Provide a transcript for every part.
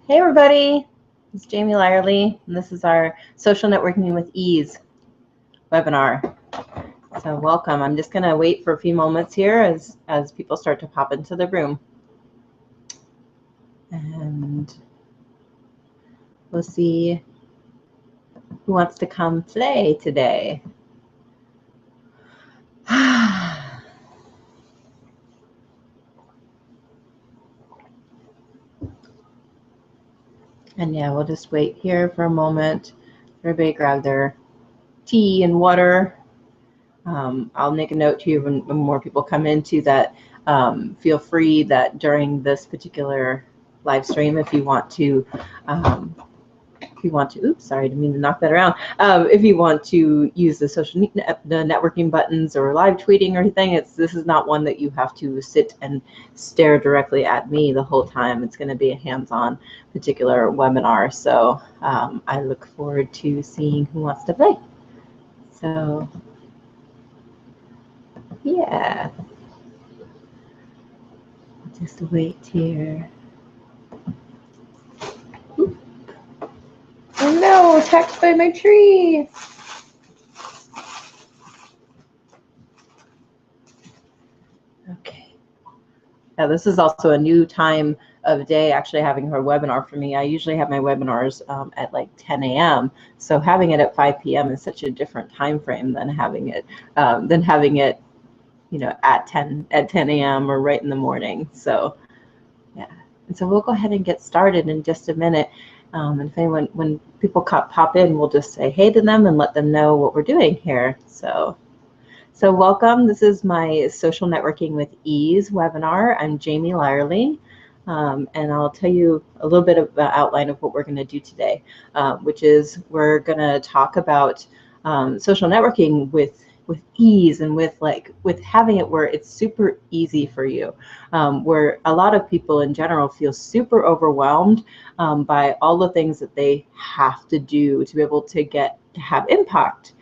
Hey everybody, it's Jamie Lyerly, and this is our Social Networking with Ease webinar. So welcome. I'm just going to wait for a few moments here as people start to pop into the room. And we'll see who wants to come play today. And yeah, we'll just wait here for a moment. Everybody grab their tea and water. I'll make a note to you when more people come into that. Feel free that during this particular live stream, if you want to, oops, sorry, I didn't mean to knock that around. If you want to use the networking buttons or live tweeting or anything, this is not one that you have to sit and stare directly at me the whole time. It's going to be a hands-on particular webinar. So I look forward to seeing who wants to play. So yeah, just wait here. Oop. Oh no, attacked by my tree. Okay. Now this is also a new time of day, actually having her webinar for me. I usually have my webinars at like 10 a.m. So having it at 5 p.m. is such a different time frame than having it you know, at 10 a.m. or right in the morning. So yeah, and so we'll go ahead and get started in just a minute. And if anyone, when people pop in, we'll just say hey to them and let them know what we're doing here. So welcome. This is my Social Networking with Ease webinar. I'm Jamie Lyerly, and I'll tell you a little bit of the outline of what we're going to do today, which is we're going to talk about social networking with ease and with having it where it's super easy for you, where a lot of people in general feel super overwhelmed by all the things that they have to do to be able to have impact,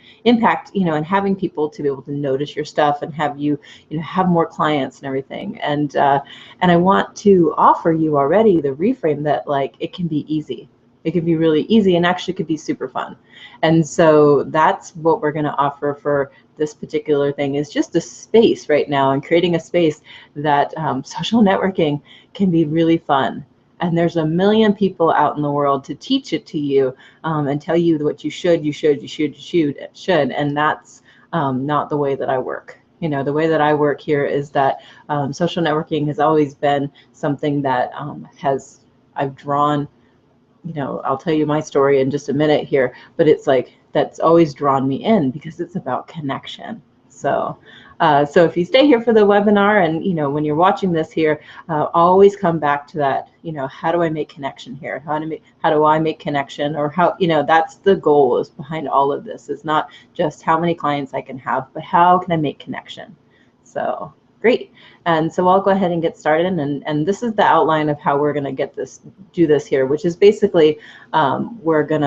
you know, and having people to be able to notice your stuff and have you know, have more clients and everything. And I want to offer you already the reframe that like it can be easy. It can be really easy and actually could be super fun. And so that's what we're going to offer for this particular thing, is just a space right now, and creating a space that social networking can be really fun. And there's a million people out in the world to teach it to you and tell you what you should, and that's not the way that I work. You know, the way that I work here is that social networking has always been something that I've drawn. You know, I'll tell you my story in just a minute here, but it's like that's always drawn me in because it's about connection. So so if you stay here for the webinar, and you know, when you're watching this here, always come back to that, you know, how do I make connection here? How do I make connection? Or how, you know, that's the goal is behind all of this, is not just how many clients I can have, but how can I make connection? So great. And so I'll go ahead and get started, and this is the outline of how we're going to do this here, which is basically I'm going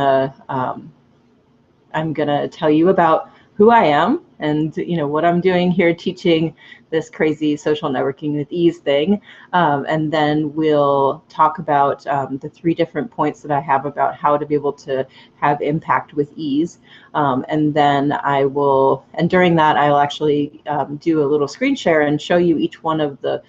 to tell you about who I am and, you know, what I'm doing here teaching this crazy social networking with ease thing. And then we'll talk about the 3 different points that I have about how to be able to have impact with ease. And then and during that, I'll actually do a little screen share and show you each one of the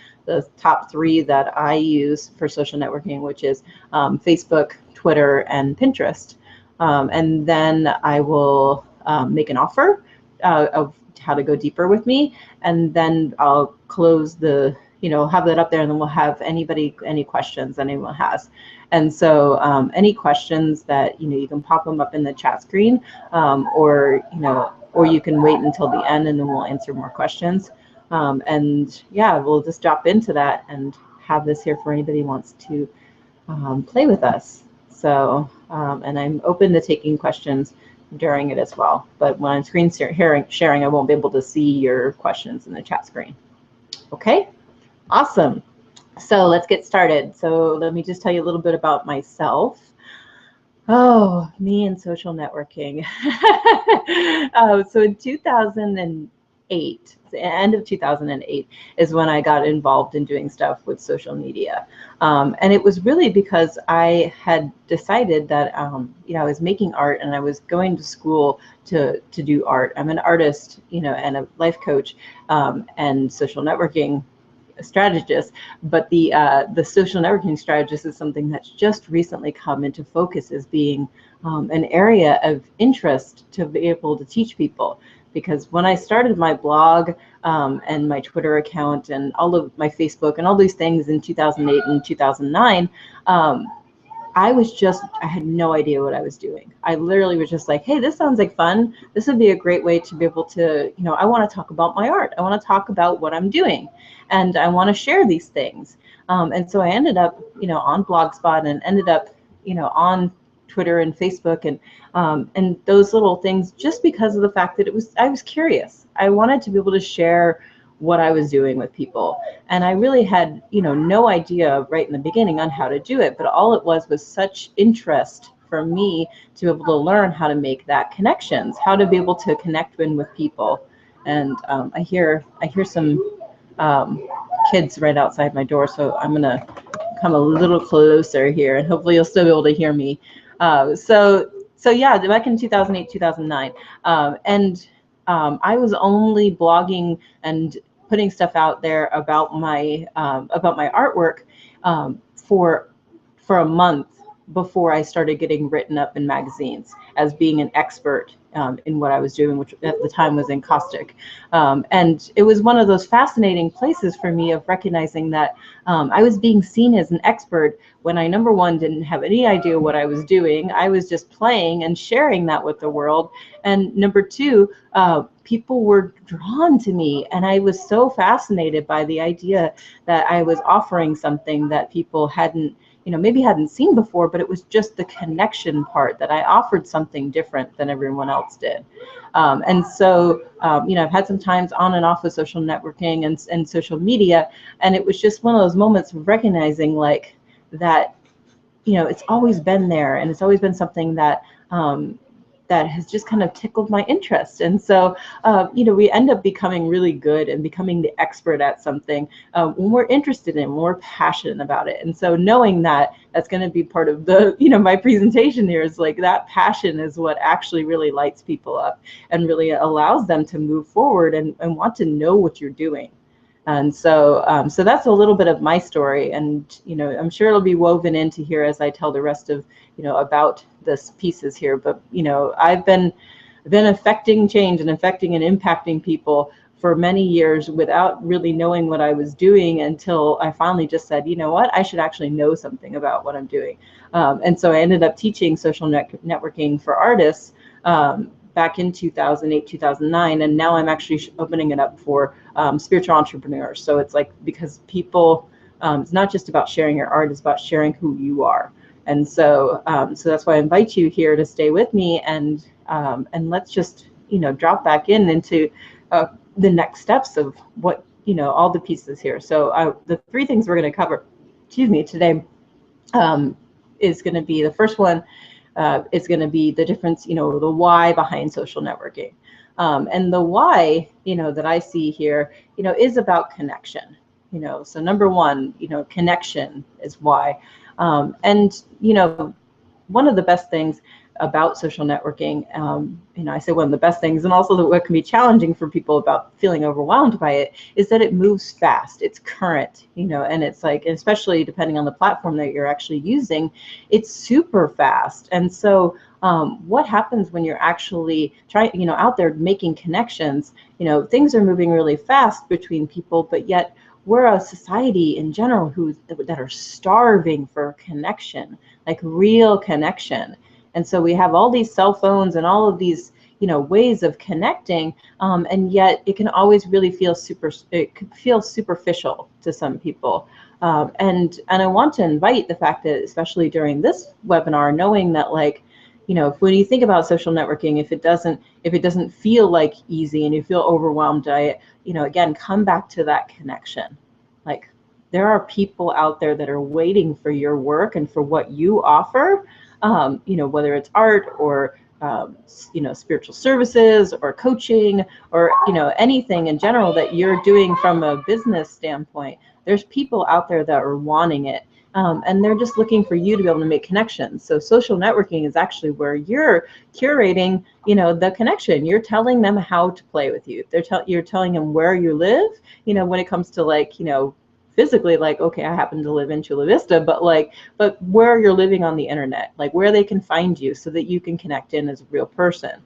top 3 that I use for social networking, which is Facebook, Twitter, and Pinterest. And then I will make an offer of how to go deeper with me, and then I'll close you know, have that up there, and then we'll have any questions anyone has. And so any questions that, you know, you can pop them up in the chat screen, or you can wait until the end and then we'll answer more questions. And yeah, we'll just drop into that and have this here for anybody who wants to play with us. So, and I'm open to taking questions during it as well. But when I'm screen sharing, I won't be able to see your questions in the chat screen. Okay, awesome. So let's get started. So let me just tell you a little bit about myself. Oh, me and social networking. So in 2008, 2008, the end of 2008 is when I got involved in doing stuff with social media. And it was really because I had decided that, I was making art and I was going to school to do art. I'm an artist, and a life coach, and social networking strategist, but the social networking strategist is something that's just recently come into focus as being an area of interest to be able to teach people. Because when I started my blog and my Twitter account and all of my Facebook and all these things in 2008 and 2009, I had no idea what I was doing. I literally was just like, hey, this sounds like fun. This would be a great way to be able to, I want to talk about my art. I want to talk about what I'm doing. And I want to share these things. And so I ended up, on Blogspot and ended up, on Twitter and Facebook and those little things, just because of the fact that I was curious. I wanted to be able to share what I was doing with people. And I really had, no idea right in the beginning on how to do it, but all it was such interest for me to be able to learn how to make that connections, how to be able to connect with people. And I hear some kids right outside my door, so I'm gonna come a little closer here and hopefully you'll still be able to hear me. So yeah, back in 2008, 2009, and I was only blogging and putting stuff out there about my artwork for a month before I started getting written up in magazines as being an expert in what I was doing, which at the time was encaustic. And it was one of those fascinating places for me of recognizing that I was being seen as an expert when I, number one, didn't have any idea what I was doing. I was just playing and sharing that with the world. And number two, people were drawn to me. And I was so fascinated by the idea that I was offering something that people hadn't, maybe hadn't seen before, but it was just the connection part, that I offered something different than everyone else did. And so, I've had some times on and off with social networking and social media, and it was just one of those moments of recognizing like that, it's always been there, and it's always been something that that has just kind of tickled my interest. And so, we end up becoming really good and becoming the expert at something when we're interested in, when we're passionate about it. And so knowing that that's going to be part of the, my presentation here is like that passion is what actually really lights people up and really allows them to move forward and want to know what you're doing. And so, so that's a little bit of my story, and I'm sure it'll be woven into here as I tell the rest of about this pieces here. But I've been affecting change and affecting and impacting people for many years without really knowing what I was doing until I finally just said, you know what, I should actually know something about what I'm doing. And so I ended up teaching social networking for artists back in 2008, 2009, and now I'm actually opening it up for spiritual entrepreneurs. So it's like, because people, it's not just about sharing your art, it's about sharing who you are. And so, so that's why I invite you here to stay with me, and let's just drop back into the next steps of what all the pieces here. So the three things we're going to cover, today, is going to be, the first one is going to be the difference, the why behind social networking. And the why, that I see here, is about connection. So number one, connection is why. And, one of the best things about social networking, I say one of the best things, and also what can be challenging for people about feeling overwhelmed by it, is that it moves fast. It's current, and it's like, especially depending on the platform that you're actually using, it's super fast. And so what happens when you're actually trying, out there making connections, things are moving really fast between people, but yet we're a society in general that are starving for connection, like real connection. And so we have all these cell phones and all of these, ways of connecting, and yet it can always really feel superficial to some people. And I want to invite the fact that, especially during this webinar, knowing that, like, when you think about social networking, if it doesn't feel like easy and you feel overwhelmed by it, again, come back to that connection. Like, there are people out there that are waiting for your work and for what you offer, whether it's art or spiritual services or coaching or, anything in general that you're doing from a business standpoint, there's people out there that are wanting it. And they're just looking for you to be able to make connections. So social networking is actually where you're curating, the connection. You're telling them how to play with you. You're telling them where you live, when it comes to physically, okay, I happen to live in Chula Vista, but where you're living on the internet, where they can find you so that you can connect in as a real person.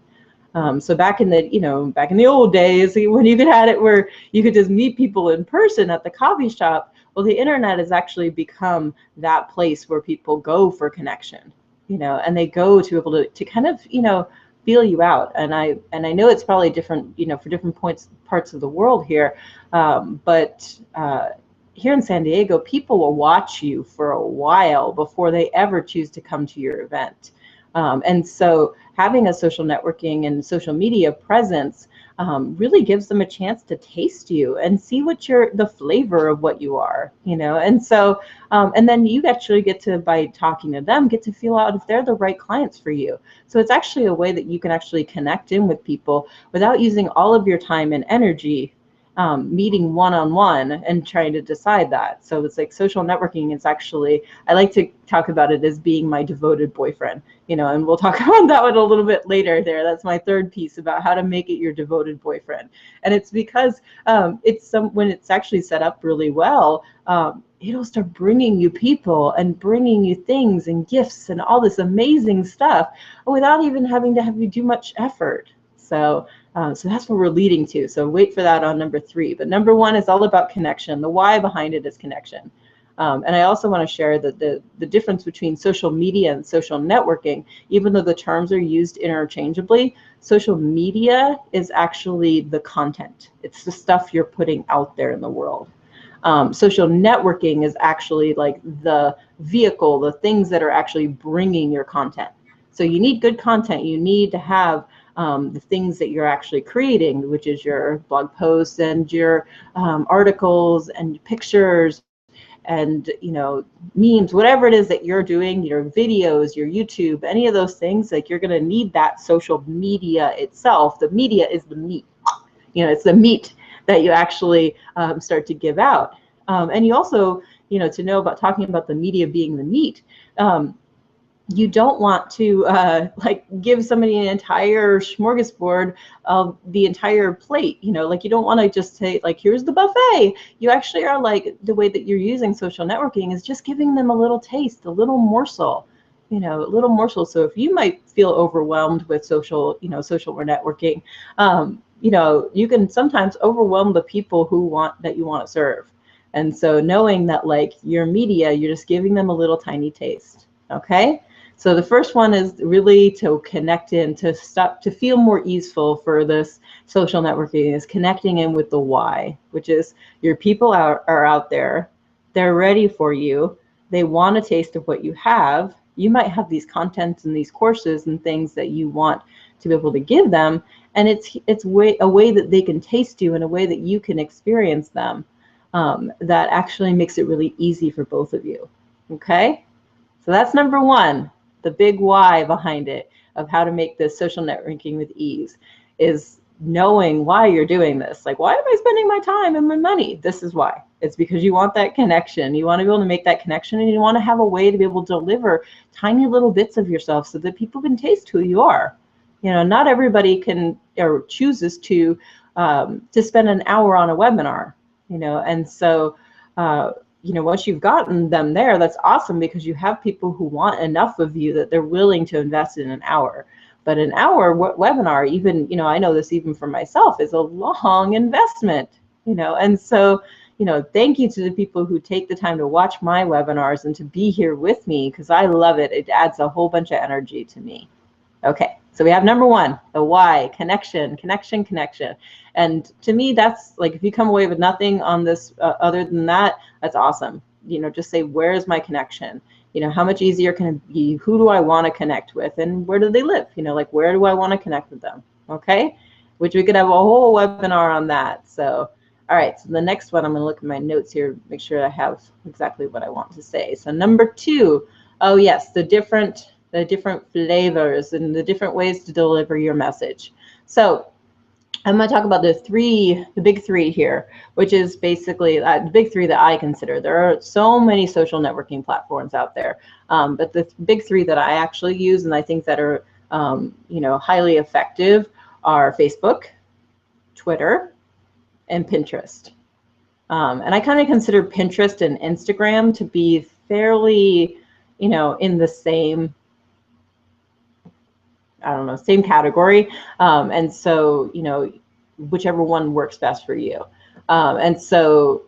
So back in the old days, when you had it where you could just meet people in person at the coffee shop, well, the internet has actually become that place where people go for connection, and they go to be able to kind of, feel you out. And I know it's probably different, for different parts of the world here, but here in San Diego, people will watch you for a while before they ever choose to come to your event. And so having a social networking and social media presence really gives them a chance to taste you and see what the flavor of what you are, and so, and then you actually get to, by talking to them, get to feel out if they're the right clients for you. So it's actually a way that you can actually connect in with people without using all of your time and energy meeting one-on-one and trying to decide that. So it's like social networking is actually, I like to talk about it as being my devoted boyfriend, and we'll talk about that one a little bit later there. That's my third piece about how to make it your devoted boyfriend. And it's because when it's actually set up really well, it'll start bringing you people and bringing you things and gifts and all this amazing stuff without even having to have you do much effort. So that's what we're leading to. So wait for that on number 3. But number 1 is all about connection. The why behind it is connection. And I also want to share that the difference between social media and social networking, even though the terms are used interchangeably, social media is actually the content. It's the stuff you're putting out there in the world. Social networking is actually like the vehicle, the things that are actually bringing your content. So you need good content. You need to have the things that you're actually creating, which is your blog posts and your articles and pictures and memes, whatever it is that you're doing, your videos, your YouTube, any of those things, you're going to need that social media itself. The media is the meat. It's the meat that you actually start to give out. And you also, to know about talking about the media being the meat, you don't want to give somebody an entire smorgasbord of the entire plate. You don't want to just say here's the buffet. You actually are the way that you're using social networking is just giving them a little taste, a little morsel, a little morsel. So if you might feel overwhelmed with social networking, you can sometimes overwhelm the people that you want to serve. And so knowing that your media, you're just giving them a little tiny taste. Okay. So the first one is really to connect in, to feel more easeful for this social networking is connecting in with the why, which is your people are out there. They're ready for you. They want a taste of what you have. You might have these contents and these courses and things that you want to be able to give them. And it's a way that they can taste you in a way that you can experience them. That actually makes it really easy for both of you. Okay? So that's number 1. The big why behind it of how to make this social networking with ease is knowing why you're doing this. Why am I spending my time and my money? This is why. It's because you want that connection. You want to be able to make that connection, and you want to have a way to be able to deliver tiny little bits of yourself so that people can taste who you are. Not everybody can or chooses to spend an hour on a webinar, and so once you've gotten them there, that's awesome because you have people who want enough of you that they're willing to invest in an hour. But an hour webinar, even, I know this even for myself, is a long investment, and so, thank you to the people who take the time to watch my webinars and to be here with me because I love it. It adds a whole bunch of energy to me. Okay, so we have number 1, the why, connection. And to me, that's if you come away with nothing on this other than that, that's awesome. Just say, where is my connection? How much easier can it be? Who do I want to connect with? And where do they live? Where do I want to connect with them? Okay, which we could have a whole webinar on that. So, all right, so the next one, I'm going to look at my notes here, make sure I have exactly what I want to say. So number 2, oh yes, the different the different flavors and the different ways to deliver your message. So I'm going to talk about the big three here, which is basically the big three that I consider. There are so many social networking platforms out there, but the big three that I actually use and I think that are highly effective are Facebook, Twitter, and Pinterest. And I kind of consider Pinterest and Instagram to be fairly, in the same, same category. And so, whichever one works best for you. And so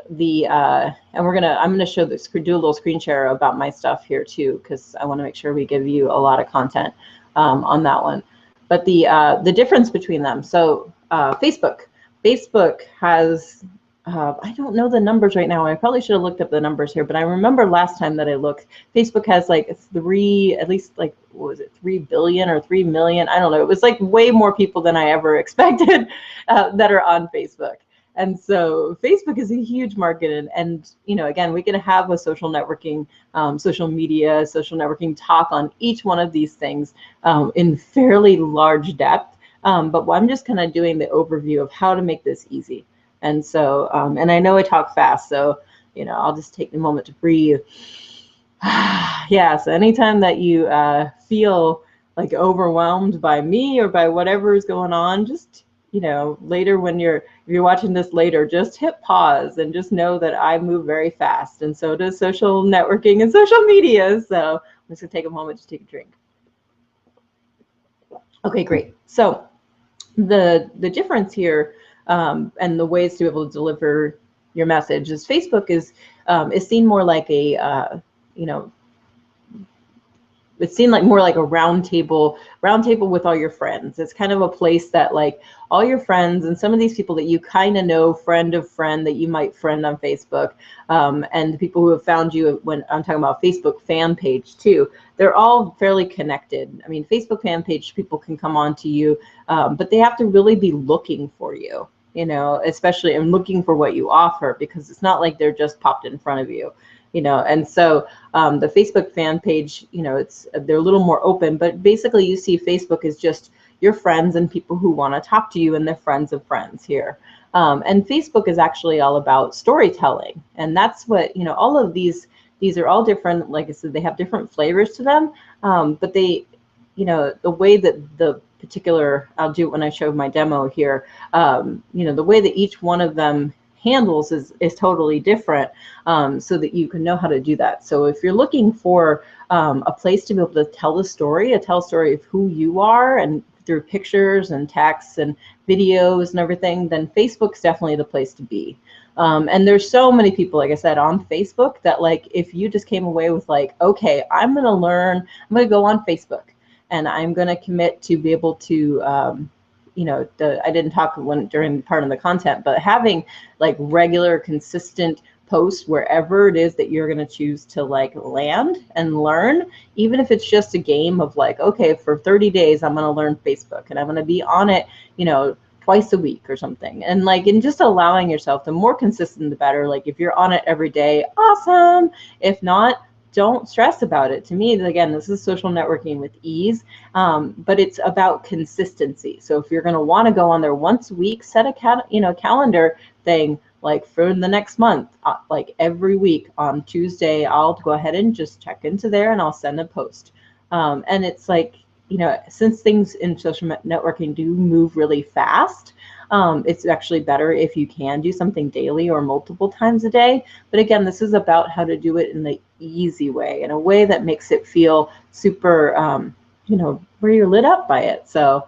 I'm gonna show this, do a little screen share about my stuff here too, because I want to make sure we give you a lot of content on that one. But the difference between them, so Facebook has, I don't know the numbers right now. I probably should have looked up the numbers here, but I remember last time that I looked, Facebook has like at least what was it, 3 billion or 3 million? I don't know. It was like way more people than I ever expected that are on Facebook. And so Facebook is a huge market. And again, we can have a social networking, social media, social networking talk on each one of these things in fairly large depth. But I'm just kind of doing the overview of how to make this easy. And so, and I know I talk fast, so, I'll just take a moment to breathe. Yeah, so anytime that you feel like overwhelmed by me or by whatever is going on, just, later if you're watching this later, just hit pause and just know that I move very fast. And so does social networking and social media. So I'm just gonna take a moment to take a drink. Okay, great. So the difference here and the ways to be able to deliver your message is Facebook is seen more like a it's seen like more like a round table with all your friends. It's kind of a place that like all your friends and some of these people that you kind of know, friend of friend that you might friend on Facebook, and the people who have found you when I'm talking about Facebook fan page too, they're all fairly connected. I mean, Facebook fan page people can come on to you, but they have to really be looking for you, especially and looking for what you offer, because it's not like they're just popped in front of you. And so the Facebook fan page, they're a little more open, but basically you see Facebook is just your friends and people who want to talk to you and their friends of friends here. And Facebook is actually all about storytelling. And that's what, all of these are all different. Like I said, they have different flavors to them, but they, the way that the particular, I'll do it when I show my demo here, the way that each one of them handles is totally different, so that you can know how to do that. So if you're looking for a place to be able to tell a story of who you are and through pictures and texts and videos and everything, then Facebook's definitely the place to be. And there's so many people, like I said, on Facebook that like if you just came away with like, okay, I'm going to go on Facebook and I'm going to commit to be able to I didn't talk during part of the content, but having like regular, consistent posts wherever it is that you're going to choose to like land and learn, even if it's just a game of like, okay, for 30 days, I'm going to learn Facebook and I'm going to be on it, twice a week or something. And just allowing yourself, the more consistent, the better. Like if you're on it every day, awesome. If not, don't stress about it. To me, again, this is social networking with ease, but it's about consistency. So if you're going to want to go on there once a week, set a calendar thing like for the next month, like every week on Tuesday, I'll go ahead and just check into there and I'll send a post. And it's like, since things in social networking do move really fast, it's actually better if you can do something daily or multiple times a day. But again, this is about how to do it in the easy way, in a way that makes it feel super, where you're lit up by it. So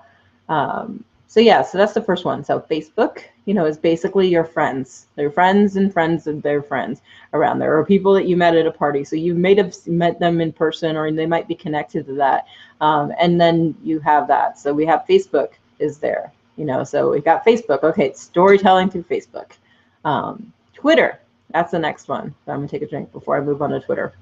yeah, so that's the first one. So Facebook, is basically your friends, their friends and friends of their friends around there, or people that you met at a party. So you may have met them in person, or they might be connected to that. And then you have that. So we have Facebook is there. So we've got Facebook. Okay, it's storytelling through Facebook. Twitter, that's the next one. So I'm gonna take a drink before I move on to Twitter.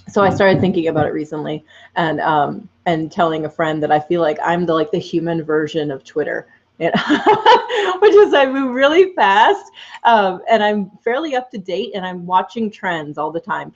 So I started thinking about it recently, and telling a friend that I feel like I'm the human version of Twitter. you know, which is I move really fast, and I'm fairly up to date, and I'm watching trends all the time,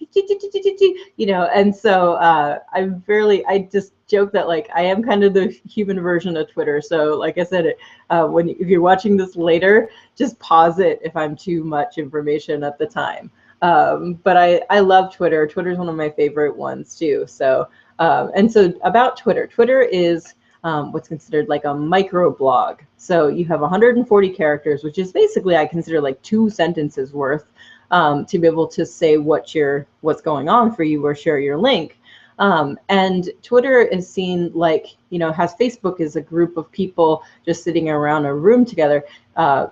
you know, and so I just joke that like I am kind of the human version of Twitter. So like I said, if you're watching this later, just pause it if I'm too much information at the time. But I love Twitter. Twitter is one of my favorite ones too. So and so about Twitter, Twitter is what's considered like a micro blog. So you have 140 characters, which is basically I consider like 2 sentences worth to be able to say what's going on for you or share your link. And Twitter is seen like, you know, has Facebook as a group of people just sitting around a room together.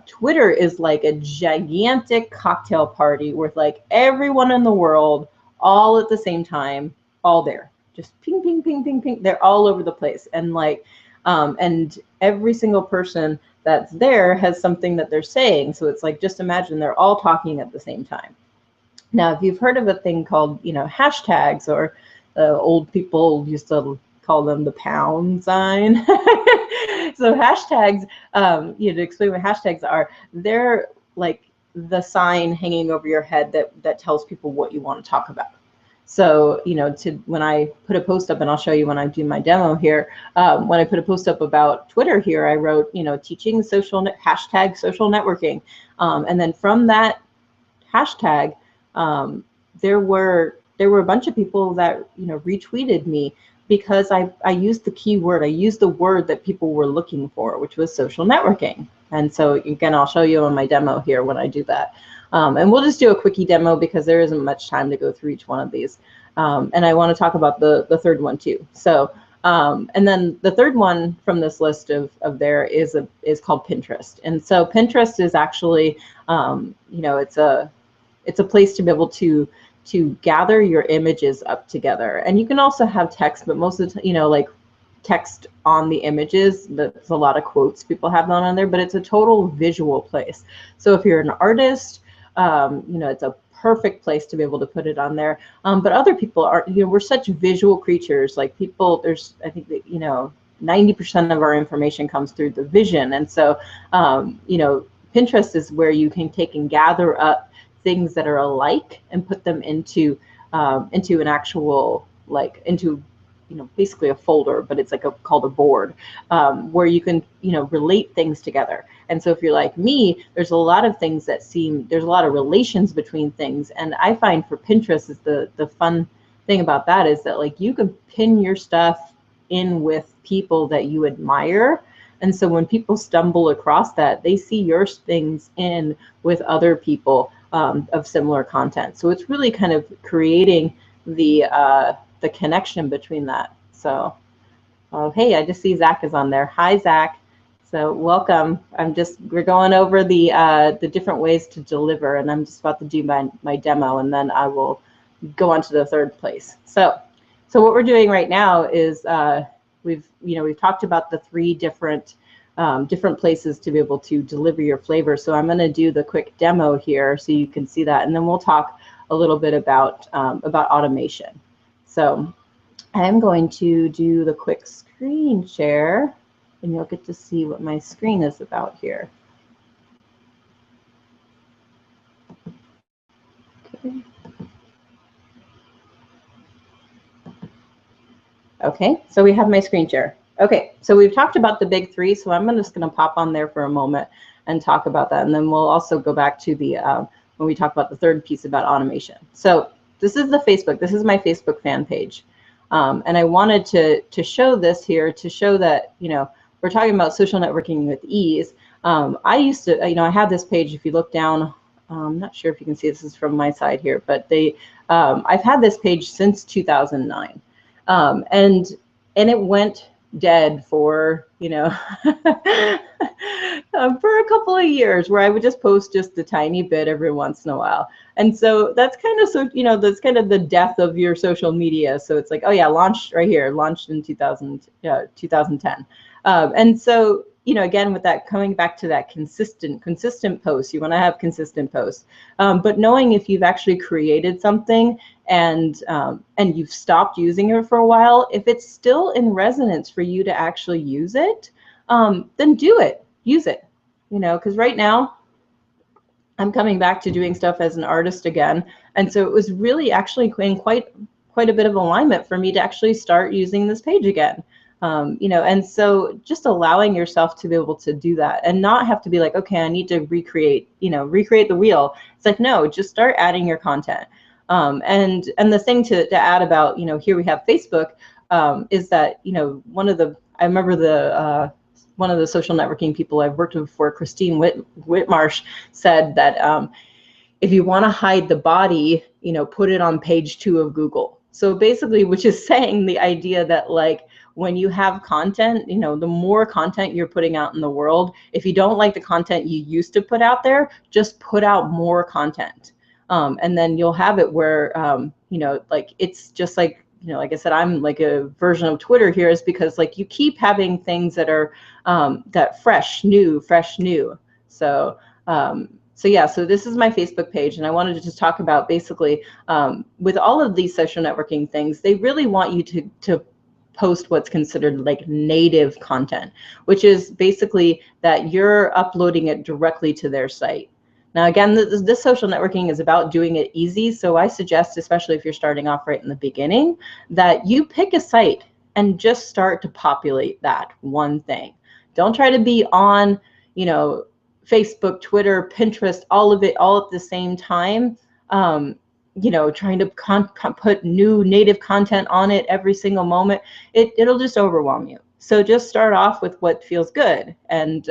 Twitter is like a gigantic cocktail party with like everyone in the world all at the same time, all there. Just ping, ping, ping, ping, ping. They're all over the place. And like, and every single person that's there has something that they're saying. So it's like, just imagine they're all talking at the same time. Now, if you've heard of a thing called, you know, hashtags, or old people used to call them the pound sign. So hashtags, you know, to explain what hashtags are, they're like the sign hanging over your head that tells people what you want to talk about. So, you know, when I put a post up, and I'll show you when I do my demo here, when I put a post up about Twitter here, I wrote, you know, teaching hashtag social networking. And then from that hashtag, there were a bunch of people that, you know, retweeted me because I used the keyword, I used the word that people were looking for, which was social networking. And so again, I'll show you on my demo here when I do that. And we'll just do a quickie demo because there isn't much time to go through each one of these. And I want to talk about the third one too. So, and then the third one from this list of there is called Pinterest. And so Pinterest is actually, you know, it's a place to be able to gather your images up together. And you can also have text, but most of the time, you know, like text on the images, there's a lot of quotes people have on there, but it's a total visual place. So if you're an artist, you know, it's a perfect place to be able to put it on there. But other people are, you know, we're such visual creatures. Like people, I think that, you know, 90% of our information comes through the vision. And so, you know, Pinterest is where you can take and gather up things that are alike and put them into an actual, like into, you know, basically a folder, but it's like called a board, where you can, you know, relate things together. And so if you're like me, there's a lot of things that there's a lot of relations between things. And I find for Pinterest is the fun thing about that is that like you can pin your stuff in with people that you admire. And so when people stumble across that, they see your things in with other people of similar content. So it's really kind of creating the connection between that. So, hey, I just see Zach is on there. Hi, Zach. So welcome. We're going over the different ways to deliver, and I'm just about to do my demo, and then I will go on to the third place. So what we're doing right now is we've talked about the 3 different places to be able to deliver your flavor. So I'm going to do the quick demo here so you can see that, and then we'll talk a little bit about automation. So I'm going to do the quick screen share, and you'll get to see what my screen is about here. Okay. Okay, so we have my screen share. Okay, so we've talked about the big 3, so I'm just going to pop on there for a moment and talk about that, and then we'll also go back to the when we talk about the third piece about automation. So this is the Facebook. This is my Facebook fan page, and I wanted to show this here to show that, you know, we're talking about social networking with ease. I used to, you know, I have this page. If you look down, I'm not sure if you can see, this is from my side here, but I've had this page since 2009. And it went dead for, you know, for a couple of years, where I would just post just a tiny bit every once in a while. And so that's kind of, so, you know, that's kind of the death of your social media. So it's like, oh yeah, launched right here, launched in 2010. And so, you know, again, with that, coming back to that consistent posts, you want to have consistent posts, but knowing if you've actually created something and you've stopped using it for a while, if it's still in resonance for you to actually use it, then do it. use it, you know, because right now I'm coming back to doing stuff as an artist again. And so it was really actually in quite a bit of alignment for me to actually start using this page again. You know, and so just allowing yourself to be able to do that and not have to be like, okay, I need to recreate the wheel. It's like, no, just start adding your content. And the thing to add about, you know, here we have Facebook, is that, you know, I remember one of the social networking people I've worked with before, Christine Whitmarsh, said that if you want to hide the body, you know, put it on page 2 of Google. So basically, which is saying the idea that, like, when you have content, you know, the more content you're putting out in the world, if you don't like the content you used to put out there, just put out more content. And then you'll have it where, you know, like, it's just like, you know, like I said, I'm like a version of Twitter here, is because, like, you keep having things that are that fresh, new. So yeah, so this is my Facebook page, and I wanted to just talk about basically with all of these social networking things, they really want you to post what's considered like native content, which is basically that you're uploading it directly to their site. Now, again, this social networking is about doing it easy. So I suggest, especially if you're starting off right in the beginning, that you pick a site and just start to populate that one thing. Don't try to be on, you know, Facebook, Twitter, Pinterest, all of it all at the same time. You know, trying to put new native content on it every single moment, it'll just overwhelm you. So just start off with what feels good, and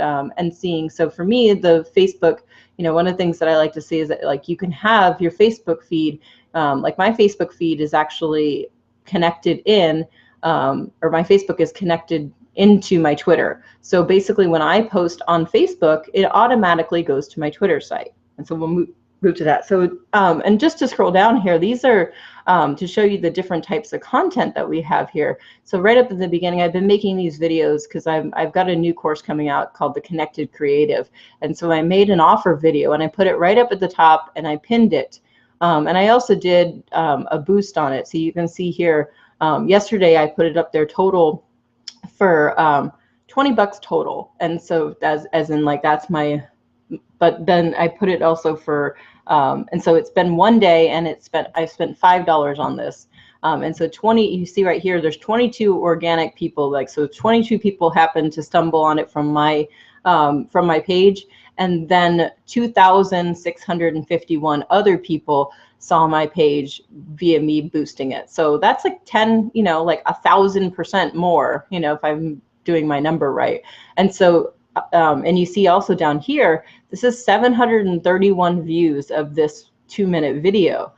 seeing. So for me, the Facebook, you know, one of the things that I like to see is that, like, you can have your Facebook feed, like my Facebook feed is actually connected in, or my Facebook is connected into my Twitter. So basically, when I post on Facebook, it automatically goes to my Twitter site. And so we'll move to that. So, and just to scroll down here, these are to show you the different types of content that we have here. So right up at the beginning, I've been making these videos because I've got a new course coming out called The Connected Creative. And so I made an offer video and I put it right up at the top and I pinned it. And I also did a boost on it. So you can see here, yesterday I put it up there total for $20 total. And so as in, like, that's my, but then I put it also for, and so it's been one day and I spent $5 on this. And so you see right here, there's 22 organic people, like, so 22 people happened to stumble on it from my page. And then 2,651 other people saw my page via me boosting it. So that's like 10, you know, like 1,000% more, you know, if I'm doing my number right. And so, and you see also down here, this is 731 views of this 2-minute video,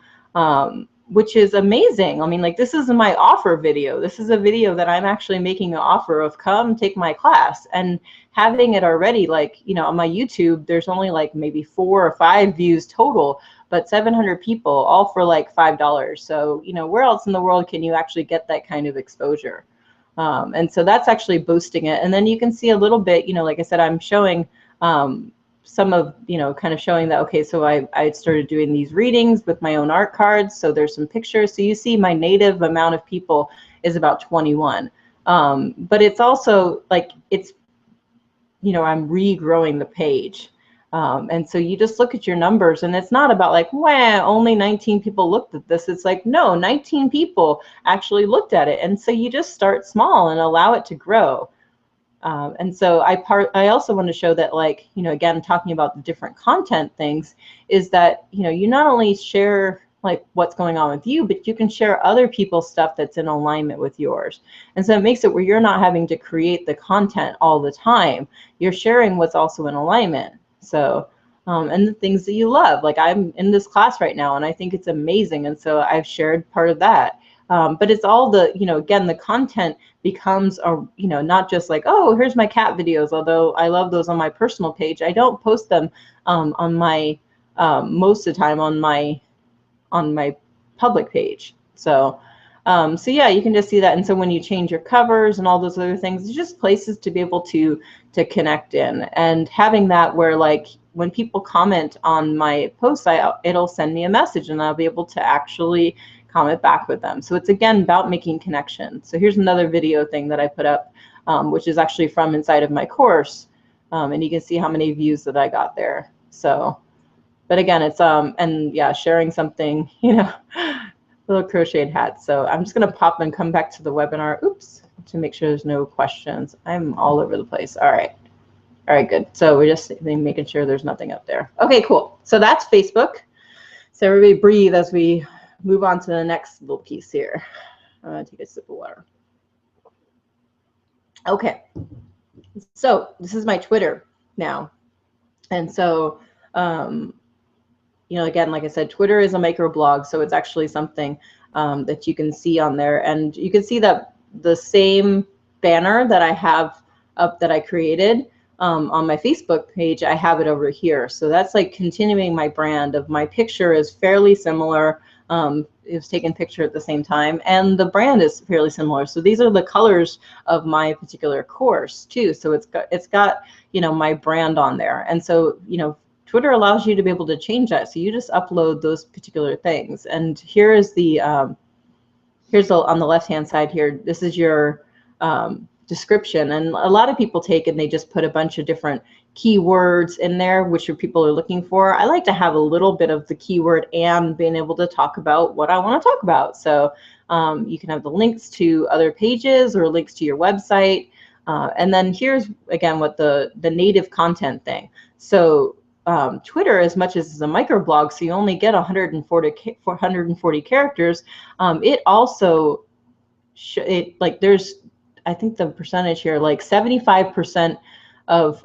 which is amazing. I mean, like, this is my offer video. This is a video that I'm actually making an offer of, come take my class, and having it already, like, you know, on my YouTube, there's only like maybe 4 or 5 views total, but 700 people, all for like $5. So, you know, where else in the world can you actually get that kind of exposure? And so that's actually boosting it. And then you can see a little bit, you know, like I said, I'm showing some of, you know, kind of showing that, okay, so I started doing these readings with my own art cards. So there's some pictures. So you see my native amount of people is about 21. But it's also like, it's, you know, I'm regrowing the page. And so you just look at your numbers, and it's not about like, wow, only 19 people looked at this. It's like, no, 19 people actually looked at it. And so you just start small and allow it to grow. And so I also want to show that, like, you know, again, talking about the different content things, is that, you know, you not only share like what's going on with you, but you can share other people's stuff that's in alignment with yours. And so it makes it where you're not having to create the content all the time. You're sharing what's also in alignment. So, and the things that you love, like I'm in this class right now and I think it's amazing. And so I've shared part of that. But it's all the, you know, again, the content becomes, you know, not just like, oh, here's my cat videos, although I love those on my personal page. I don't post them on my, most of the time on my public page. So, so yeah, you can just see that. And so when you change your covers and all those other things, it's just places to be able to connect in, and having that where, like, when people comment on my posts, it'll send me a message and I'll be able to actually comment back with them. So it's, again, about making connection. So here's another video thing that I put up, which is actually from inside of my course. and you can see how many views that I got there. So, but again, it's and yeah, sharing something, you know, little crocheted hat. So I'm just gonna pop and come back to the webinar. Oops, to make sure there's no questions. I'm all over the place. All right, good. So we're just making sure there's nothing up there. Okay, cool. So that's Facebook. So everybody breathe as we move on to the next little piece here. I'm gonna take a sip of water. Okay, so this is my Twitter now. And so, you know, again, like I said, Twitter is a microblog, so it's actually something that you can see on there. And you can see that the same banner that I have up that I created on my Facebook page, I have it over here. So that's like continuing my brand of my picture is fairly similar. It was taken picture at the same time, and the brand is fairly similar. So these are the colors of my particular course too. So it's got you know my brand on there, and so you know Twitter allows you to be able to change that. So you just upload those particular things, and here is the here's the on the left hand side here. This is your description, and a lot of people take and they just put a bunch of different keywords in there which people are looking for. I like to have a little bit of the keyword and being able to talk about what I want to talk about. So you can have the links to other pages or links to your website, and then here's again what the native content thing. So Twitter, as much as it's a microblog, so you only get 440 characters, it also like there's I think the percentage here, like 75% of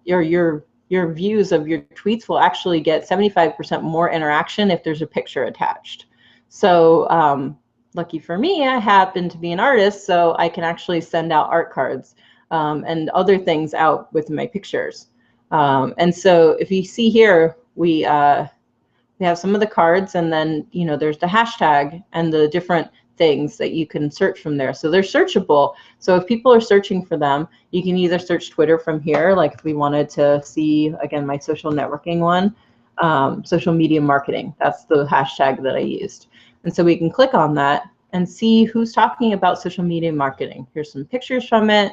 your views of your tweets will actually get 75% more interaction if there's a picture attached. So lucky for me, I happen to be an artist, so I can actually send out art cards and other things out with my pictures. And so if you see here, we have some of the cards, and then you know there's the hashtag and the different things that you can search from there. So they're searchable. So if people are searching for them, you can either search Twitter from here, like if we wanted to see, again, my social networking one, social media marketing, that's the hashtag that I used. And so we can click on that and see who's talking about social media marketing. Here's some pictures from it.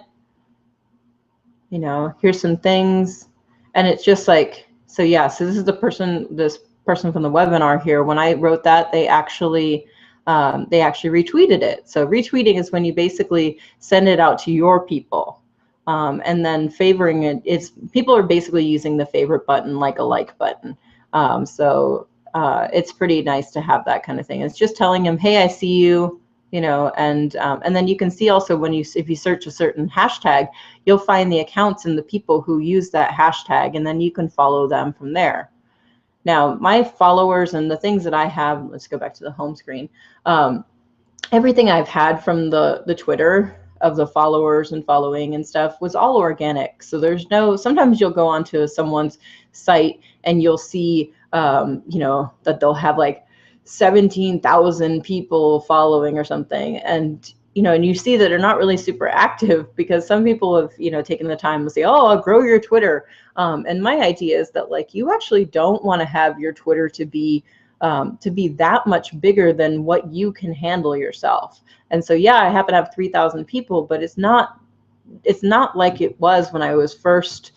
You know, here's some things. And it's just like, so yeah, so this is the person, this person from the webinar here. When I wrote that, they actually retweeted it. So retweeting is when you basically send it out to your people. And then favoring it, people are basically using the favorite button like a like button. So it's pretty nice to have that kind of thing. It's just telling them, hey, I see you, you know, and then you can see also when if you search a certain hashtag, you'll find the accounts and the people who use that hashtag, and then you can follow them from there. Now, my followers and the things that I have, let's go back to the home screen. Everything I've had from the Twitter of the followers and following and stuff was all organic. So there's no, sometimes you'll go onto someone's site and you'll see, you know, that they'll have like 17,000 people following or something. And you know, and you see that they're not really super active because some people have, you know, taken the time to say, oh, I'll grow your Twitter. And my idea is that like you actually don't want to have your Twitter to be that much bigger than what you can handle yourself. And so, yeah, I happen to have 3,000 people, but it's not like it was when I was first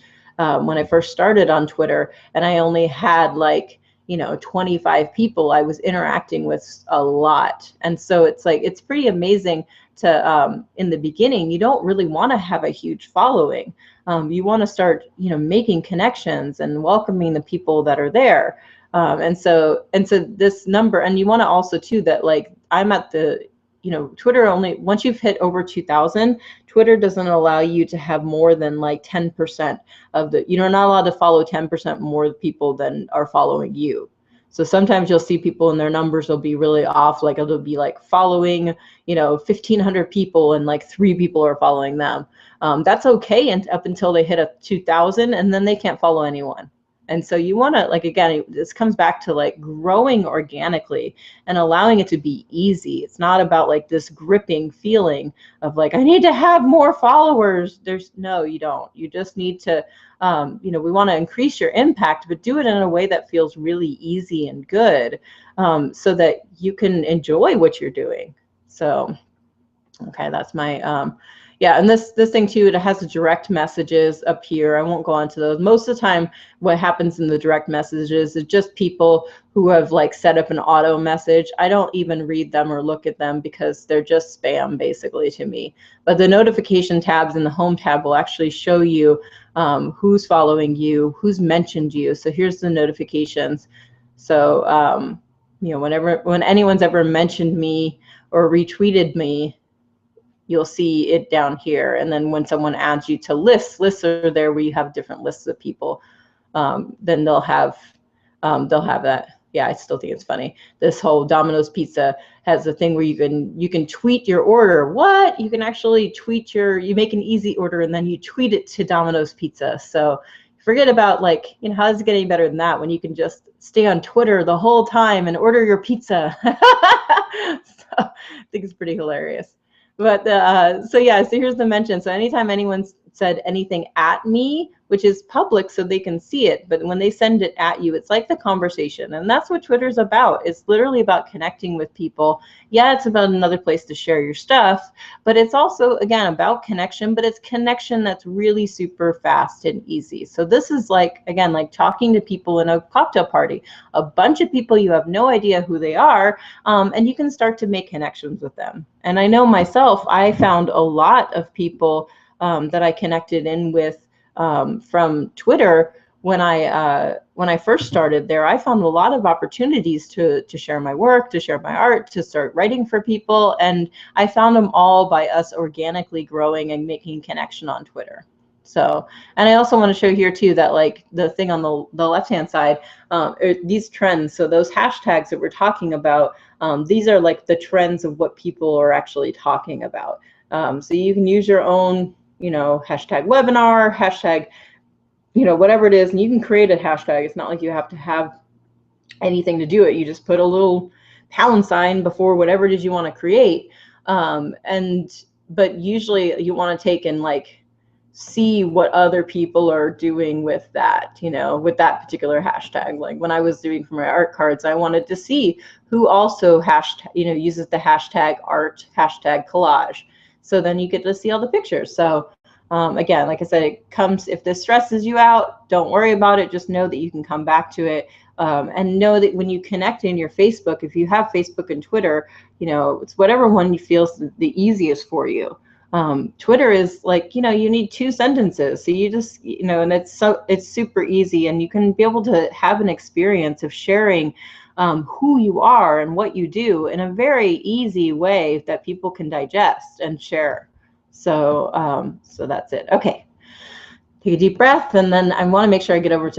started on Twitter, and I only had like, you know, 25 people I was interacting with a lot. And so it's like, it's pretty amazing to, in the beginning, you don't really want to have a huge following. You want to start, you know, making connections and welcoming the people that are there. And so this number, and you want to also too, that like I'm at the, you know, Twitter only, once you've hit over 2,000, Twitter doesn't allow you to have more than like 10% of the, you're not allowed to follow 10% more people than are following you. So sometimes you'll see people and their numbers will be really off, like it'll be like following, you know, 1,500 people and like 3 people are following them. That's okay, and up until they hit a 2,000, and then they can't follow anyone. And so you want to, like, again, this comes back to like growing organically and allowing it to be easy. It's not about like this gripping feeling of like, I need to have more followers. No, you don't. You just need to, you know, we want to increase your impact, but do it in a way that feels really easy and good, so that you can enjoy what you're doing. So, okay, that's my, yeah, and this thing too, it has direct messages up here. I won't go on to those. Most of the time, what happens in the direct messages is just people who have like set up an auto message. I don't even read them or look at them because they're just spam basically to me. But the notification tabs in the home tab will actually show you who's following you, who's mentioned you. So here's the notifications. So you know, when anyone's ever mentioned me or retweeted me, you'll see it down here. And then when someone adds you to lists are there where you have different lists of people. Then they'll have that. Yeah, I still think it's funny. This whole Domino's Pizza has a thing where you can tweet your order. What? You can actually tweet you make an easy order and then you tweet it to Domino's Pizza. So forget about like, you know, how's it getting better than that when you can just stay on Twitter the whole time and order your pizza. So I think it's pretty hilarious. But so yeah, so here's the mention. So anytime anyone said anything at me, which is public so they can see it, but when they send it at you, it's like the conversation. And that's what Twitter's about. It's literally about connecting with people. Yeah, it's about another place to share your stuff, but it's also, again, about connection, but it's connection that's really super fast and easy. So this is like, again, like talking to people in a cocktail party, a bunch of people, you have no idea who they are, and you can start to make connections with them. And I know myself, I found a lot of people that I connected in with from Twitter when I first started there. I found a lot of opportunities to share my work, to share my art, to start writing for people, and I found them all by us organically growing and making connection on Twitter. So, and I also want to show here too that like the thing on the left-hand side, these trends, so those hashtags that we're talking about, these are like the trends of what people are actually talking about. So you can use your own, you know, hashtag webinar, hashtag, you know, whatever it is, and you can create a hashtag. It's not like you have to have anything to do it. You just put a little pound sign before whatever it is you want to create. But usually you want to take and like see what other people are doing with that, you know, with that particular hashtag. Like when I was doing for my art cards, I wanted to see who also uses the hashtag art, hashtag collage. So then you get to see all the pictures. So again, like I said, it comes, if this stresses you out, don't worry about it. Just know that you can come back to it. And know that when you connect in your Facebook, if you have Facebook and Twitter, you know, it's whatever one you feels the easiest for you. Twitter is like, you know, you need 2 sentences. So you just, you know, and it's super easy, and you can be able to have an experience of sharing who you are and what you do in a very easy way that people can digest and share. So, so that's it. Okay, take a deep breath, and then I want to make sure I get over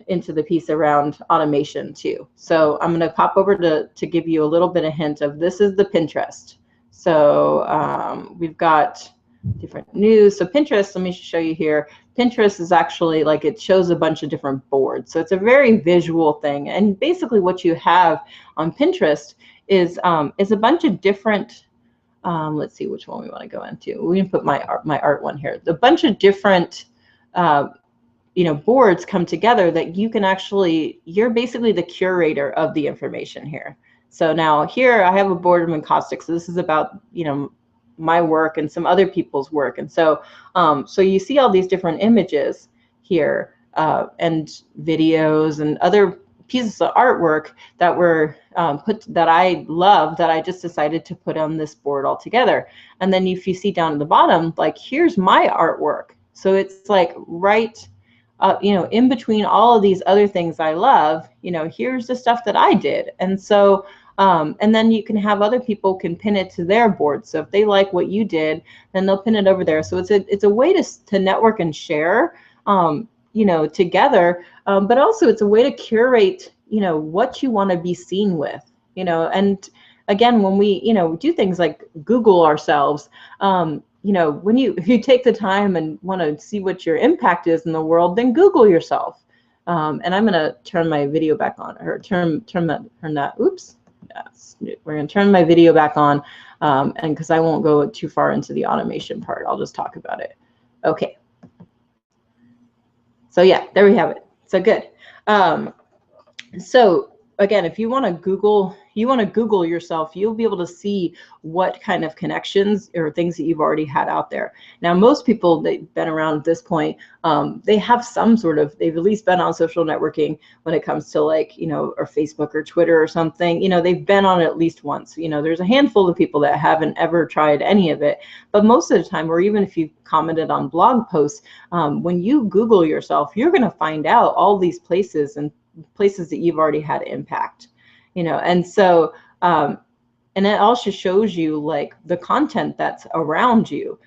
into the piece around automation too. So I'm going to pop over to give you a little bit of hint of this is the Pinterest. So we've got different news. So Pinterest, let me show you here. Pinterest is actually like, it shows a bunch of different boards. So it's a very visual thing. And basically what you have on Pinterest is a bunch of different, let's see which one we want to go into. We can put my art one here. A bunch of different you know, boards come together that you can actually, you're basically the curator of the information here. So now here I have a board of Encaustic. So this is about, you know, my work and some other people's work. And so, so you see all these different images here and videos and other pieces of artwork that were that I love, that I just decided to put on this board altogether. And then if you see down at the bottom, like here's my artwork. So it's like right, you know, in between all of these other things I love, you know, here's the stuff that I did. And so, and then you can have other people can pin it to their board. So if they like what you did, then they'll pin it over there. So it's a way to network and share, you know, together. But also it's a way to curate, you know, what you want to be seen with, you know. And again, when we, you know, do things like Google ourselves, you know, when if you take the time and want to see what your impact is in the world, then Google yourself. And I'm going to turn my video back on, or turn that. Oops. Yes, we're going to turn my video back on, and because I won't go too far into the automation part, I'll just talk about it. Okay. So yeah, there we have it. So good. So again, if you want to Google yourself, you'll be able to see what kind of connections or things that you've already had out there. Now, most people that've been around at this point, they have some sort of, they've at least been on social networking when it comes to like, you know, or Facebook or Twitter or something, you know, they've been on it at least once. You know, there's a handful of people that haven't ever tried any of it, but most of the time, or even if you've commented on blog posts, when you Google yourself, you're going to find out all these places and places that you've already had impact, you know. And so and it also shows you like the content that's around you.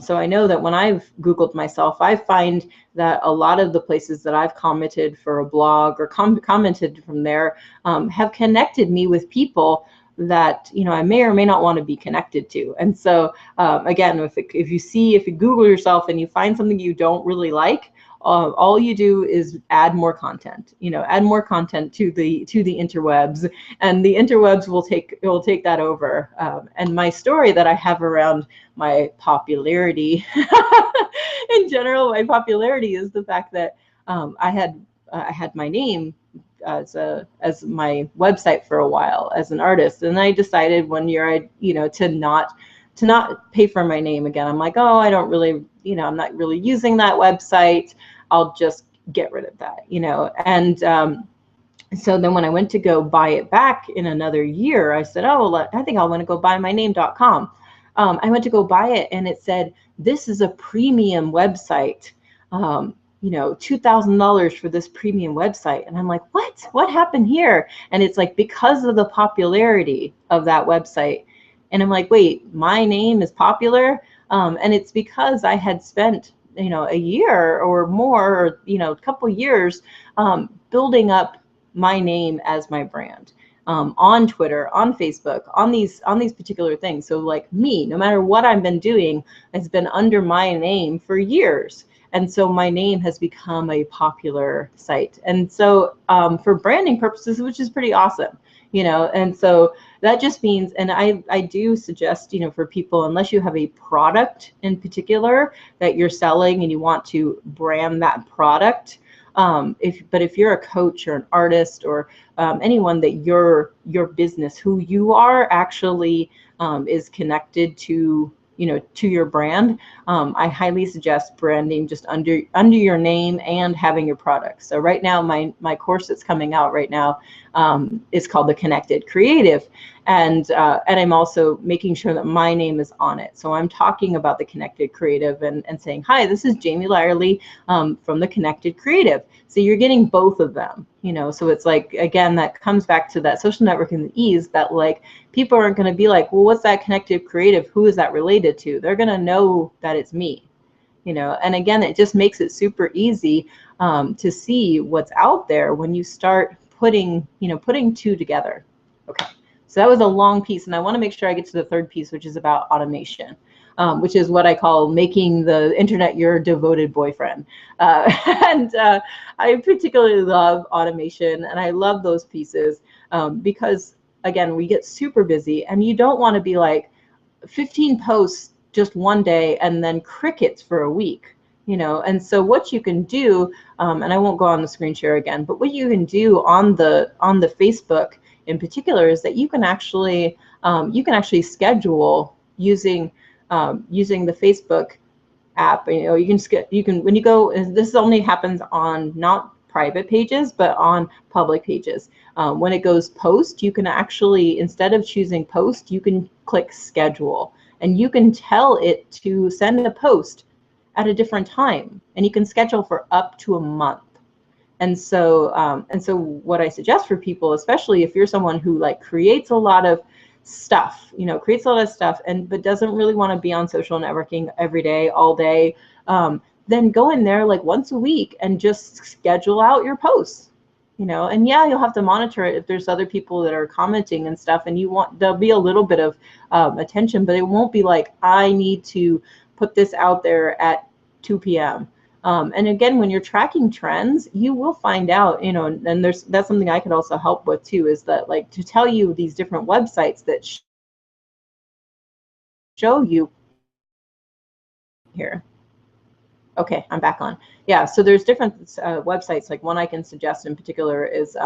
So I know that when I've Googled myself, I find that a lot of the places that I've commented for a blog or commented from there have connected me with people that, you know, I may or may not want to be connected to. And so again, if you Google yourself and you find something you don't really like, all you do is add more content, you know, add more content to the interwebs, and the interwebs will take that over. And my story that I have around my popularity in general, my popularity is the fact that I had my name as my website for a while as an artist, and I decided one year to not pay for my name again. I'm like, oh, I don't really, you know, I'm not really using that website. I'll just get rid of that, you know. And so then when I went to go buy it back in another year, I said, oh, I think I want to go buy my name.com. I went to go buy it and it said, this is a premium website. You know, $2,000 for this premium website. And I'm like, what happened here? And it's like, because of the popularity of that website. And I'm like, wait, my name is popular? And it's because I had spent, you know, a year or more, or, you know, a couple years building up my name as my brand on Twitter, on Facebook, on these particular things. So like me, no matter what I've been doing, it's been under my name for years. And so my name has become a popular site. And so for branding purposes, which is pretty awesome, you know. And so that just means, and I do suggest, you know, for people, unless you have a product in particular that you're selling and you want to brand that product, if you're a coach or an artist or anyone that your business, who you are actually is connected to, you know, to your brand, I highly suggest branding just under your name and having your products. So right now, my course that's coming out right now is called The Connected Creative, and I'm also making sure that my name is on it. So I'm talking about The Connected Creative and saying, hi, this is Jamie Lyerly from The Connected Creative. So you're getting both of them, you know. So it's like, again, that comes back to that social networking ease, that like people aren't going to be like, well, what's that Connected Creative? Who is that related to? They're going to know that it's me, you know. And again, it just makes it super easy to see what's out there when you start putting two together. Okay, so that was a long piece, and I want to make sure I get to the third piece, which is about automation, which is what I call making the internet your devoted boyfriend. And I particularly love automation, and I love those pieces because, again, we get super busy, and you don't want to be like 15 posts just one day and then crickets for a week, you know. And so what you can do, and I won't go on the screen share again, but what you can do on the Facebook in particular is that you can actually schedule using the Facebook app. You know, you can when you go, this only happens on not private pages, but on public pages. When it goes post, you can actually, instead of choosing post, you can click schedule, and you can tell it to send a post at a different time, and you can schedule for up to a month. And so what I suggest for people, especially if you're someone who like creates a lot of stuff, you know, but doesn't really want to be on social networking every day, all day, then go in there like once a week and just schedule out your posts, you know. And yeah, you'll have to monitor it if there's other people that are commenting and stuff, and there'll be a little bit of attention, but it won't be like, I need to put this out there at 2 p.m. And again, when you're tracking trends, you will find out, you know, and that's something I could also help with too, is that like to tell you these different websites that show you here. Okay, I'm back on. Yeah, so there's different websites. Like one I can suggest in particular is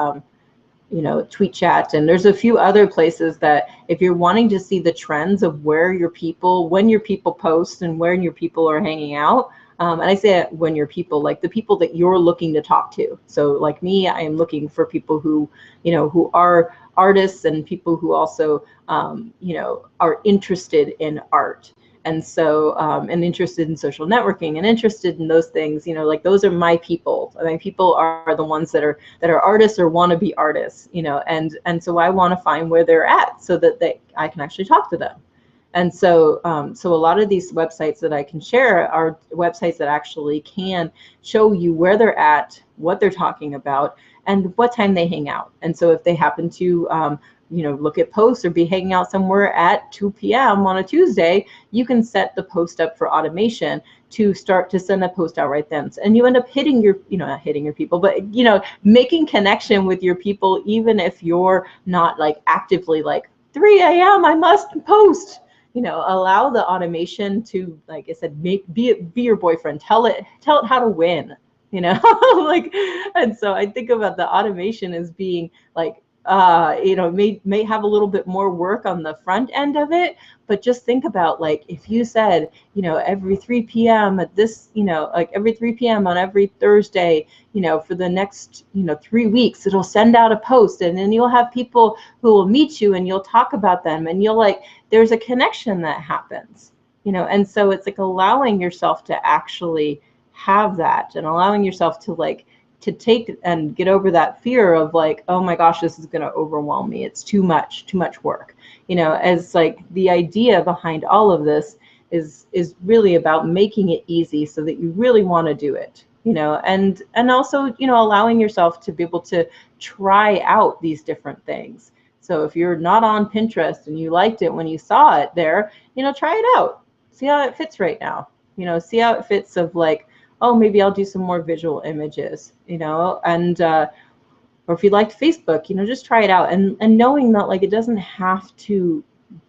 Tweet Chat, and there's a few other places that if you're wanting to see the trends of where your people, when your people post and where your people are hanging out, and I say that when your people, like the people that you're looking to talk to. So like me, I am looking for people who, who are artists and people who also, are interested in art. And so, and interested in social networking and interested in those things, like those are my people. I mean, people are the ones that are artists or want to be artists, and so I want to find where they're at so that I can actually talk to them. And so, so a lot of these websites that I can share are websites that actually can show you where they're at, what they're talking about, and what time they hang out. And so if they happen to, look at posts or be hanging out somewhere at 2 p.m. on a Tuesday, you can set the post up for automation to start to send a post out right then. And you end up hitting your, not hitting your people, but, making connection with your people, even if you're not like actively like 3 a.m. I must post. Allow the automation to, like I said, be your boyfriend. Tell it how to win. Like, and so I think about the automation as being like, may have a little bit more work on the front end of it, but just think about, like, if you said, every 3 p.m. at this, like every 3 p.m. on every Thursday, for the next, 3 weeks, it'll send out a post, and then you'll have people who will meet you and you'll talk about them, and you'll there's a connection that happens, and so it's like allowing yourself to actually have that and allowing yourself to take and get over that fear of like, oh my gosh, this is going to overwhelm me. It's too much work. As like the idea behind all of this is really about making it easy so that you really want to do it, and also, allowing yourself to be able to try out these different things. So if you're not on Pinterest and you liked it when you saw it there, try it out. See how it fits right now. See how it fits of like, oh, maybe I'll do some more visual images, and or if you liked Facebook, just try it out, and knowing that like it doesn't have to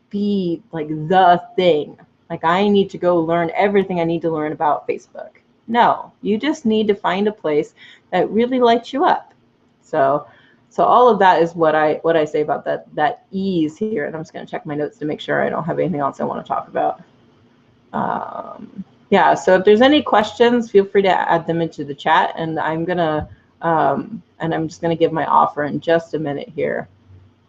be like the thing. Like I need to go learn everything I need to learn about Facebook. No, you just need to find a place that really lights you up. So all of that is what I say about that ease here, and I'm just going to check my notes to make sure I don't have anything else I want to talk about. Yeah, so if there's any questions, feel free to add them into the chat, and I'm just gonna give my offer in just a minute here.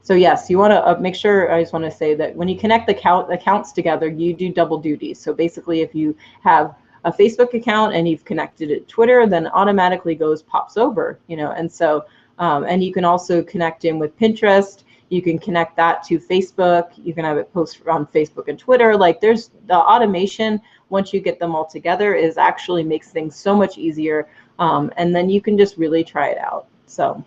So yes, you want to make sure, I just want to say that when you connect the accounts together, you do double duty. So basically, if you have a Facebook account and you've connected it to Twitter, then automatically pops over, and so and you can also connect in with Pinterest. You can connect that to Facebook. You can have it post on Facebook and Twitter. Like there's the automation, once you get them all together, is actually makes things so much easier. And then you can just really try it out. So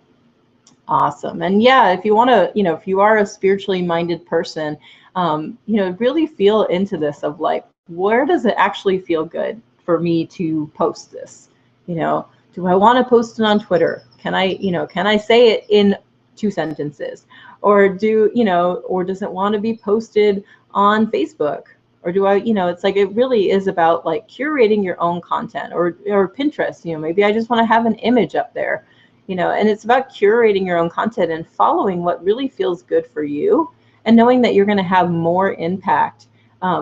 awesome. And yeah, if you want to, if you are a spiritually minded person, really feel into this of like, where does it actually feel good for me to post this? Do I want to post it on Twitter? Can I say it in 2 sentences? Or or does it want to be posted on Facebook? Or do I, it's like, it really is about like curating your own content, or Pinterest, maybe I just want to have an image up there, and it's about curating your own content and following what really feels good for you, and knowing that you're going to have more impact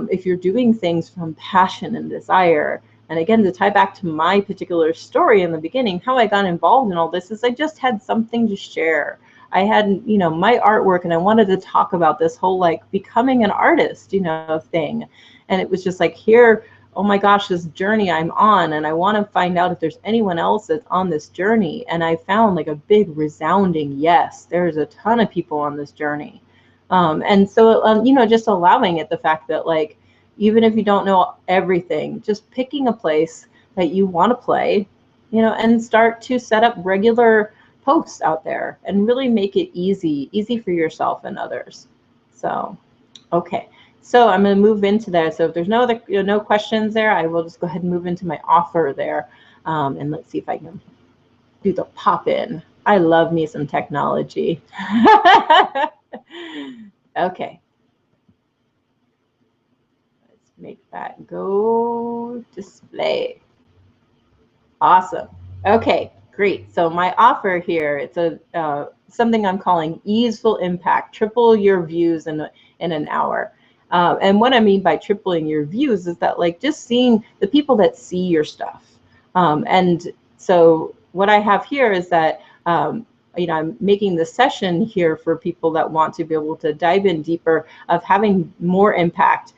if you're doing things from passion and desire. And again, to tie back to my particular story in the beginning, how I got involved in all this is I just had something to share. I had, my artwork, and I wanted to talk about this whole like becoming an artist, thing. And it was just like, here, oh my gosh, this journey I'm on, and I want to find out if there's anyone else that's on this journey. And I found like a big resounding yes. There's a ton of people on this journey. And so, just allowing it, the fact that like, even if you don't know everything, just picking a place that you want to play, and start to set up regular posts out there and really make it easy for yourself and others. So, okay. So I'm going to move into that. So if there's no other, no questions there, I will just go ahead and move into my offer there. And let's see if I can do the pop in. I love me some technology. Okay. Let's make that go display. Awesome. Okay. Great. So my offer here, it's a something I'm calling easeful impact. Triple your views in an hour. And what I mean by tripling your views is that, like, just seeing the people that see your stuff. And so what I have here is that I'm making the session here for people that want to be able to dive in deeper of having more impact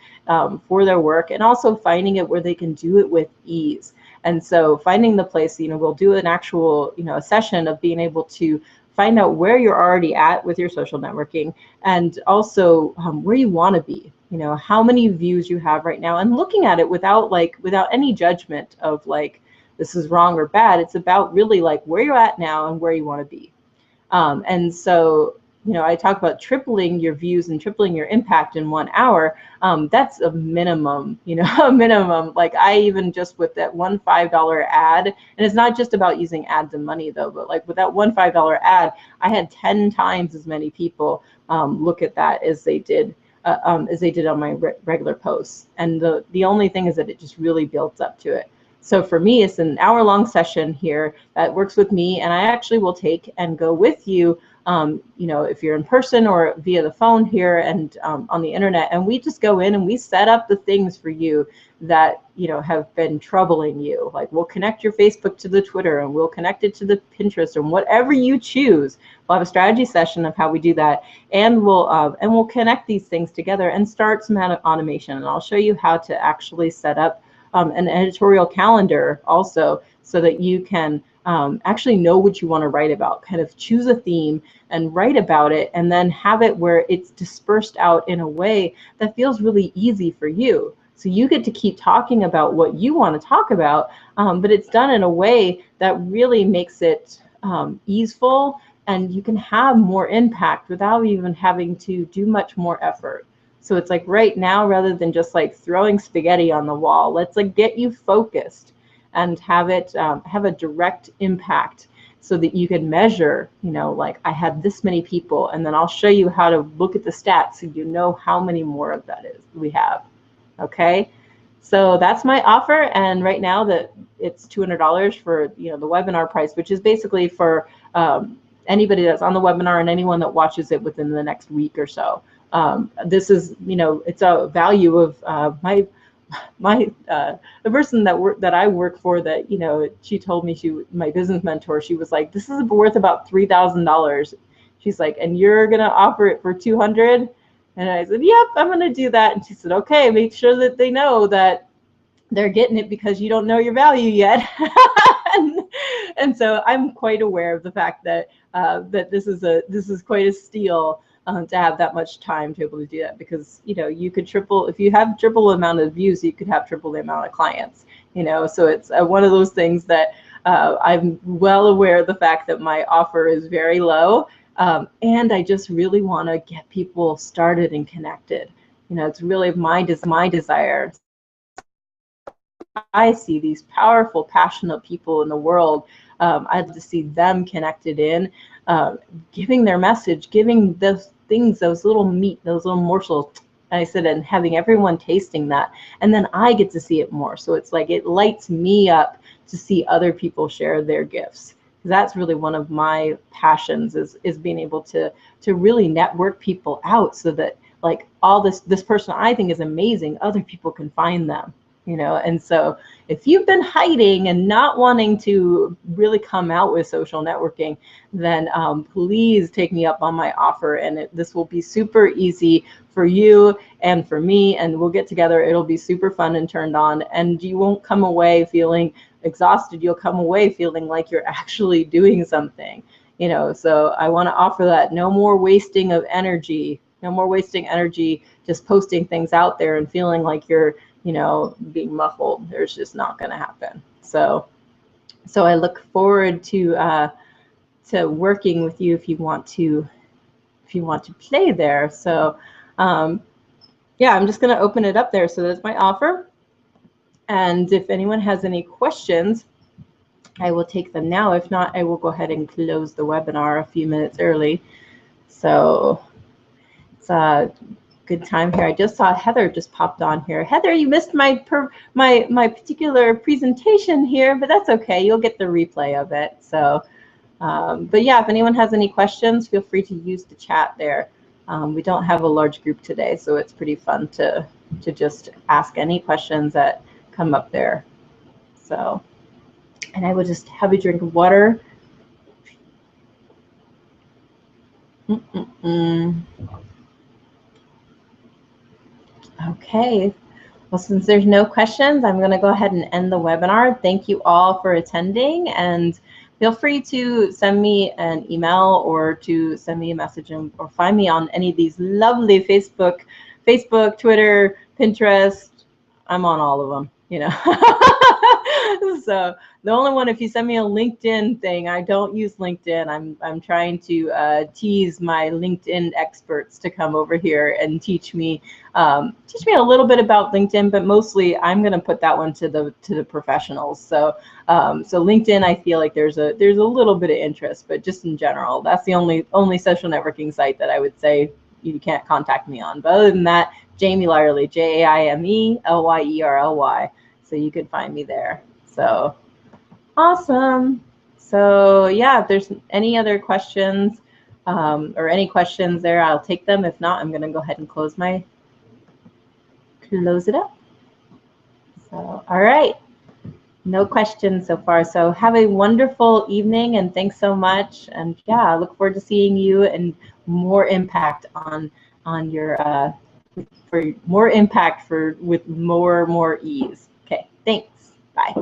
for their work, and also finding it where they can do it with ease. And so finding the place, we'll do an actual, a session of being able to find out where you're already at with your social networking, and also where you want to be, how many views you have right now, and looking at it without any judgment of like, this is wrong or bad. It's about really like where you're at now and where you want to be. And so, I talk about tripling your views and tripling your impact in 1 hour. That's a minimum, a minimum. Like, I even just with that one $5 ad, and it's not just about using ads and money though, but like with that one $5 ad, I had 10 times as many people look at that as they did on my regular posts. And the only thing is that it just really builds up to it. So for me, it's an hour-long session here that works with me, and I actually will take and go with you, if you're in person or via the phone here and on the internet, and we just go in and we set up the things for you that have been troubling you. Like, we'll connect your Facebook to the Twitter, and we'll connect it to the Pinterest, or whatever you choose. We'll have a strategy session of how we do that, and we'll connect these things together and start some automation. And I'll show you how to actually set up an editorial calendar also, so that you can actually know what you want to write about. Kind of choose a theme and write about it, and then have it where it's dispersed out in a way that feels really easy for you. So you get to keep talking about what you want to talk about, but it's done in a way that really makes it easeful, and you can have more impact without even having to do much more effort. So it's like right now, rather than just like throwing spaghetti on the wall, let's like get you focused and have it have a direct impact, so that you can measure, like, I had this many people, and then I'll show you how to look at the stats so you know how many more of that is we have. Okay, so that's my offer, and right now that it's $200 for the webinar price, which is basically for anybody that's on the webinar and anyone that watches it within the next week or so. This is, it's a value of the person that I work for, that, she told me, my business mentor, she was like, this is worth about $3,000. She's like, and you're going to offer it for 200? And I said, yep, I'm going to do that. And she said, okay, make sure that they know that they're getting it, because you don't know your value yet. and so I'm quite aware of the fact that that this is quite a steal to have that much time to be able to do that, because you could triple, if you have triple the amount of views, you could have triple the amount of clients. So it's one of those things that I'm well aware of the fact that my offer is very low, and I just really want to get people started and connected. It's really my desire. I see these powerful, passionate people in the world. I'd like to see them connected in, giving their message, giving those things, those little meat, those little morsels. And I said, and having everyone tasting that. And then I get to see it more. So it's like, it lights me up to see other people share their gifts. That's really one of my passions, is being able to really network people out, so that, like, all this person I think is amazing, other people can find them. And so if you've been hiding and not wanting to really come out with social networking, then please take me up on my offer, and this will be super easy for you and for me, and we'll get together. It'll be super fun and turned on, and you won't come away feeling exhausted. You'll come away feeling like you're actually doing something. So I want to offer that. No more wasting of energy. No more wasting energy just posting things out there and feeling like you're being muffled. There's just not going to happen. So I look forward to working with you if you want to play there. So yeah, I'm just going to open it up there. So that's my offer. And if anyone has any questions, I will take them now. If not, I will go ahead and close the webinar a few minutes early. So it's good time here. I just saw Heather just popped on here. Heather, you missed my particular presentation here, but that's okay. You'll get the replay of it. So, but yeah, if anyone has any questions, feel free to use the chat there. We don't have a large group today, so it's pretty fun to just ask any questions that come up there. So, and I will just have a drink of water. Okay. Well, since there's no questions, I'm going to go ahead and end the webinar. Thank you all for attending, and feel free to send me an email or to send me a message or find me on any of these lovely Facebook, Twitter, Pinterest. I'm on all of them, you know. So the only one, if you send me a LinkedIn thing, I don't use LinkedIn. I'm trying to tease my LinkedIn experts to come over here and teach me a little bit about LinkedIn, but mostly I'm going to put that one to the professionals. So so LinkedIn, I feel like there's a little bit of interest, but just in general, that's the only social networking site that I would say you can't contact me on. But other than that, Jaime Lyerly, JAIME-LYERLY. So you can find me there. So awesome. So yeah, if there's any other questions or any questions there, I'll take them. If not, I'm going to go ahead and close it up. So all right, no questions so far. So have a wonderful evening, and thanks so much. And yeah, I look forward to seeing you and more impact on your with more ease. Okay, thanks. Bye.